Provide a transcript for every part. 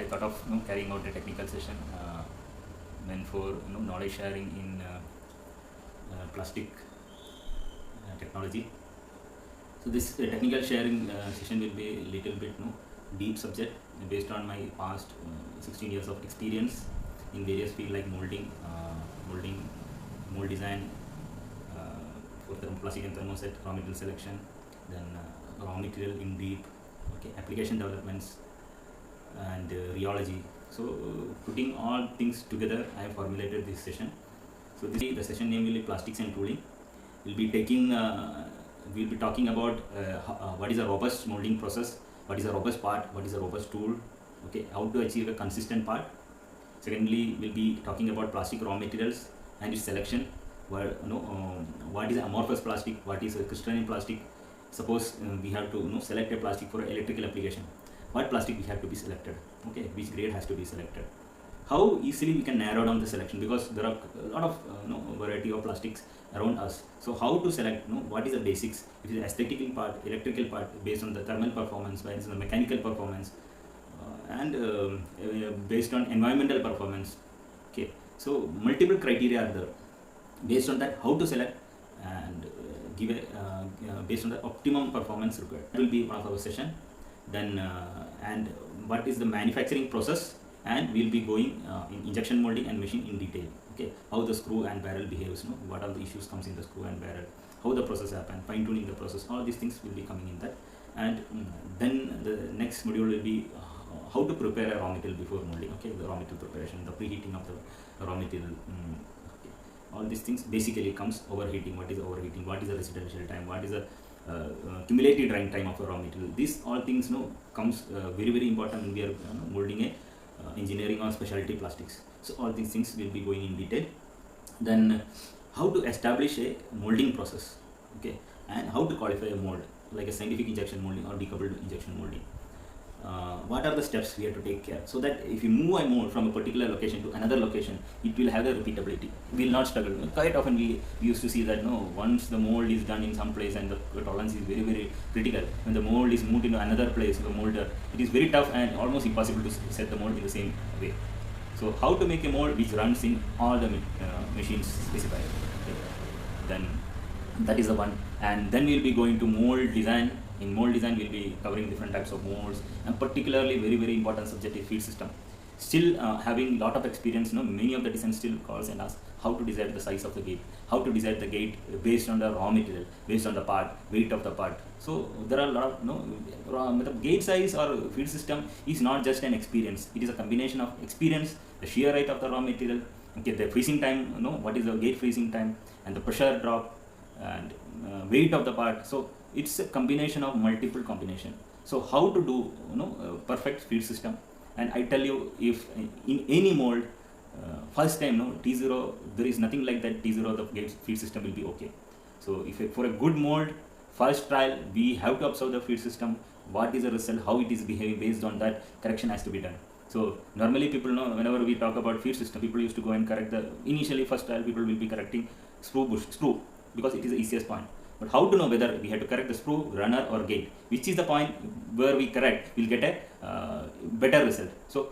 I thought of carrying out a technical session meant for knowledge sharing in plastic technology. So this technical sharing session will be a little bit deep subject based on my past 16 years of experience in various fields like molding, mold design, for thermoplastic and thermoset, raw material selection, then raw material in deep, application developments, and rheology. So putting all things together, I have formulated this session. So the session name will be plastics and tooling. We'll be talking about what is a robust molding process, what is a robust part, what is a robust tool, how to achieve a consistent part. Secondly, we'll be talking about plastic raw materials and its selection. What is amorphous plastic, what is a crystalline plastic. Suppose we have to select a plastic for electrical application. What plastic we have to be selected? Which grade has to be selected? How easily we can narrow down the selection, because there are a lot of variety of plastics around us. So how to select? What is the basics? It is aesthetical part, electrical part, based on the thermal performance, based on the mechanical performance, and based on environmental performance. So multiple criteria are there. Based on that, how to select and give a based on the optimum performance required. That will be one of our session. Then and what is the manufacturing process, and we'll be going in injection molding and machine in detail. How the screw and barrel behaves, what are the issues comes in the screw and barrel, how the process happen, fine tuning the process, all these things will be coming in that. And then the next module will be how to prepare a raw material before molding. The raw material preparation, the preheating of the raw material. All these things basically comes overheating. What is overheating? What is the residential time? What is the cumulative drying time of a raw material? These all things comes very important when we are molding a engineering or specialty plastics. So all these things will be going in detail. Then how to establish a molding process, and how to qualify a mold, like a scientific injection molding or decoupled injection molding. What are the steps we have to take care, so that if you move a mold from a particular location to another location, it will have a repeatability. We will not struggle. Quite often we used to see that once the mold is done in some place and the tolerance is very critical, when the mold is moved into another place, the molder, it is very tough and almost impossible to set the mold in the same way. So how to make a mold which runs in all the machines specified. Then that is the one. And then we will be going to mold design. In mold design, we'll be covering different types of molds, and particularly very important subject is feed system. Still having lot of experience, many of the designers still calls and ask how to decide the size of the gate, how to decide the gate based on the raw material, based on the part, weight of the part. So there are a lot of the gate size or feed system is not just an experience. It is a combination of experience, the shear height of the raw material, the freezing time, what is the gate freezing time, and the pressure drop, and weight of the part. So it's a combination of multiple combination. So how to do perfect feed system. And I tell you, if in any mold first time T0, there is nothing like that. T0, the gate feed system will be okay. So if for a good mold, first trial we have to observe the feed system, what is the result, how it is behaving. Based on that, correction has to be done. So normally people whenever we talk about feed system, people used to go and correct the initially first trial, people will be correcting screw, because it is the easiest point. But how to know whether we have to correct the screw, runner, or gate? Which is the point where we correct, we'll get a better result. So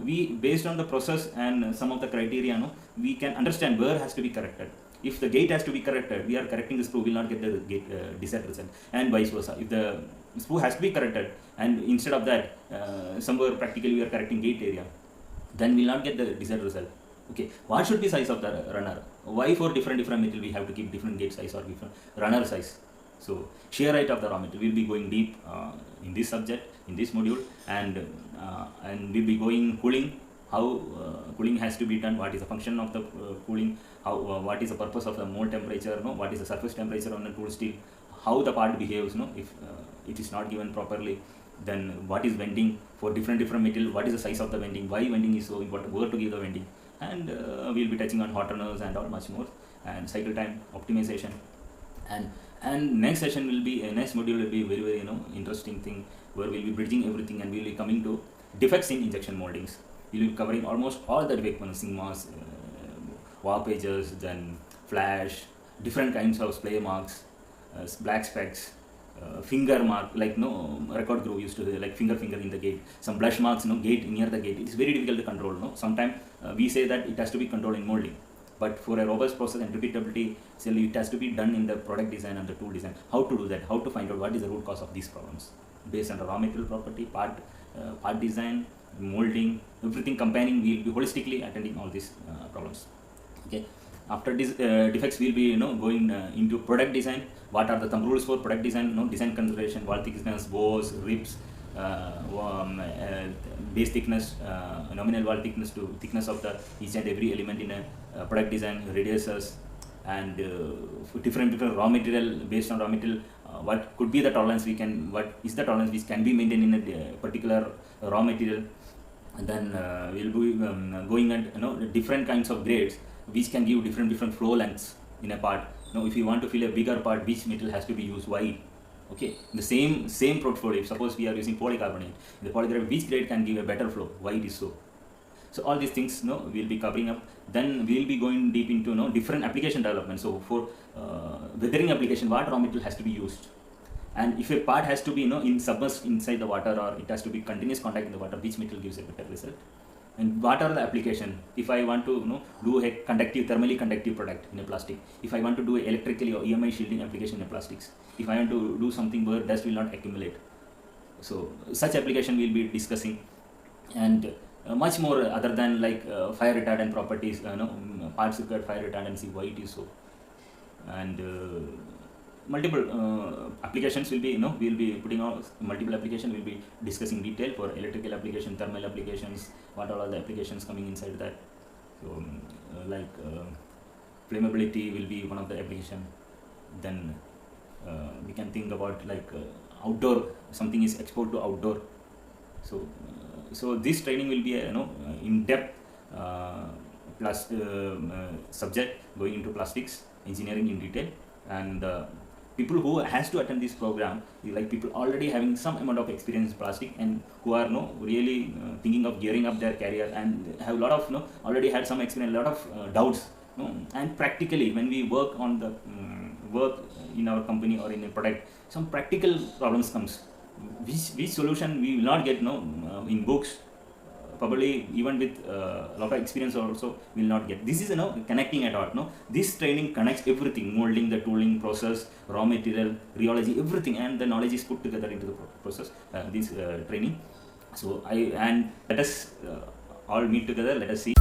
we, based on the process and some of the criteria, we can understand where has to be corrected. If the gate has to be corrected, we are correcting the screw, we will not get the gate desired result, and vice versa. If the screw has to be corrected, and instead of that, somewhere practically we are correcting gate area, then we will not get the desired result. What should be size of the runner? Why for different material we have to keep different gate size or different runner size? So shear height of the raw material, we will be going deep in this subject, in this module, and we will be going cooling, how cooling has to be done, what is the function of the cooling, how what is the purpose of the mold temperature, what is the surface temperature on the tool steel, how the part behaves, if it is not given properly. Then what is vending for different material, what is the size of the vending, why vending is so important, where to give the vending. And we will be touching on hot runners and all much more, and cycle time optimization. And next session will be next module will be very interesting thing, where we will be bridging everything, and we will be coming to defects in injection moldings. We will be covering almost all the defect ones, sigmas, warp edges, then flash, different kinds of splay marks, black specks, finger mark, like record groove used to like finger in the gate, some blush marks, gate near the gate. It is very difficult to control. Sometimes we say that it has to be controlled in molding, but for a robust process and repeatability, it has to be done in the product design and the tool design. How to do that? How to find out what is the root cause of these problems based on the raw material property, part design, molding, everything combining. We will be holistically attending all these problems. Okay. After this defects, we'll be going into product design. What are the thumb rules for product design? Design consideration, wall thickness, bows, ribs, base thickness, nominal wall thickness to thickness of the each and every element in a product design, radiuses, and different raw material. Based on raw material, what could be the tolerance what is the tolerance which can be maintained in a particular raw material. And then we'll be going at different kinds of grades which can give different flow lengths in a part. If you want to fill a bigger part, which metal has to be used, why? Okay, the same portfolio, suppose we are using polycarbonate, the polycarbonate, which grade can give a better flow, why it is so. So all these things we'll be covering up. Then we'll be going deep into different application development. So for weathering application, what raw material has to be used, and if a part has to be submerged inside the water, or it has to be continuous contact in the water, which material gives a better result. And what are the application? If I want to do a thermally conductive product in a plastic, if I want to do electrically or EMI shielding application in a plastics, if I want to do something where dust will not accumulate, so such application we'll be discussing. And much more other than like fire retardant properties, parts required fire retardancy, why it is so, and multiple applications will be we'll be putting out multiple application. We'll be discussing detail for electrical application, thermal applications, what are all the applications coming inside that. So flammability will be one of the application. Then we can think about like outdoor, something is exposed to outdoor. So this training will be a in-depth subject going into plastics engineering in detail. And people who has to attend this program, like people already having some amount of experience in plastic, and who are really thinking of gearing up their career, and have a lot of already had some experience, a lot of doubts. And practically when we work on the work in our company or in a product, some practical problems comes, which solution we will not get in books. Probably even with a lot of experience also will not get. This is connecting at heart. This training connects everything: molding, the tooling process, raw material, rheology, everything, and the knowledge is put together into the process. This training. So let us all meet together. Let us see.